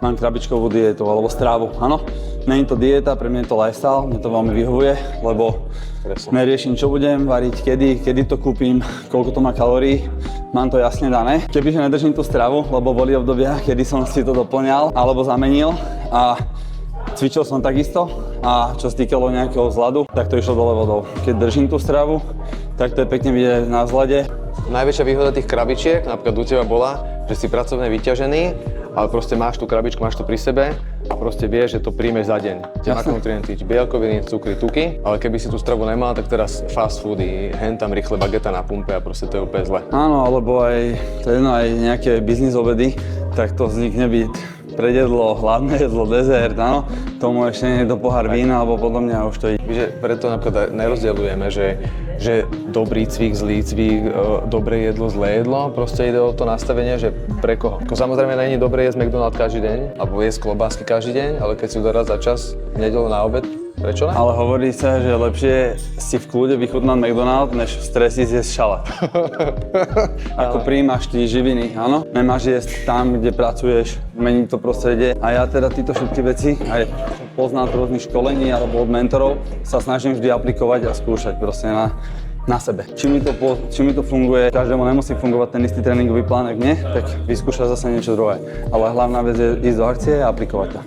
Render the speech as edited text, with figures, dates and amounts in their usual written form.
Mám krabičkovú dietu alebo strávu, áno. Není to dieta, pre mňa je to lifestyle, mne to veľmi vyhovuje, lebo neriešim, čo budem variť, kedy to kúpim, koľko to má kalórií, mám to jasne dané. Kebyže nedržím tú stravu, lebo boli obdobia, kedy som si to doplňal alebo zamenil a cvičil som takisto a čo sa týkalo nejakého vzhľadu, tak to išlo dole vodou. Keď držím tú stravu, tak to je pekne vidieť na vzhľade. Najväčšia výhoda tých krabičiek, napríklad u teba bola, že si pracovne vyťažený, ale proste máš tú krabičku, máš to pri sebe a proste vieš, že to príjmeš za deň. Tie makronutrienty, bielkoviny, cukry, tuky, ale keby si tú stravu nemal, tak teraz fast foody, hen tam rýchle bageta na pumpe a proste to je úplne zle. Áno, alebo aj nejaké biznis obedy, tak to vznikne byť predjedlo, hladné jedlo, dezert, áno. Tomu ešte nie je do pohár vína, alebo podľa mňa už to ide. Že preto napríklad nerozdeľujeme, že dobrý cvik, zlý cvik, dobré jedlo, zlé jedlo. Proste ide o to nastavenie, že pre koho. Samozrejme nie je dobré jesť McDonald's každý deň, alebo jesť klobásky každý deň, ale keď si doraz za čas v nedeľu na obed, prečo ne? Ale hovorí sa, že lepšie si v kľude vychutnať McDonald's, než v stresi zjesť šalát. Ako prijímaš ty živiny, áno? Nemáš jesť tam, kde pracuješ, meniť to prostredie. A ja teda tieto všetky veci, aj poznám rôznych školení alebo od mentorov, sa snažím vždy aplikovať a skúšať proste na sebe. Či mi to funguje, každému nemusí fungovať ten istý tréningový plán, ak nie, tak vyskúšať zase niečo druhé. Ale hlavná vec je ísť do akcie a aplikovať to.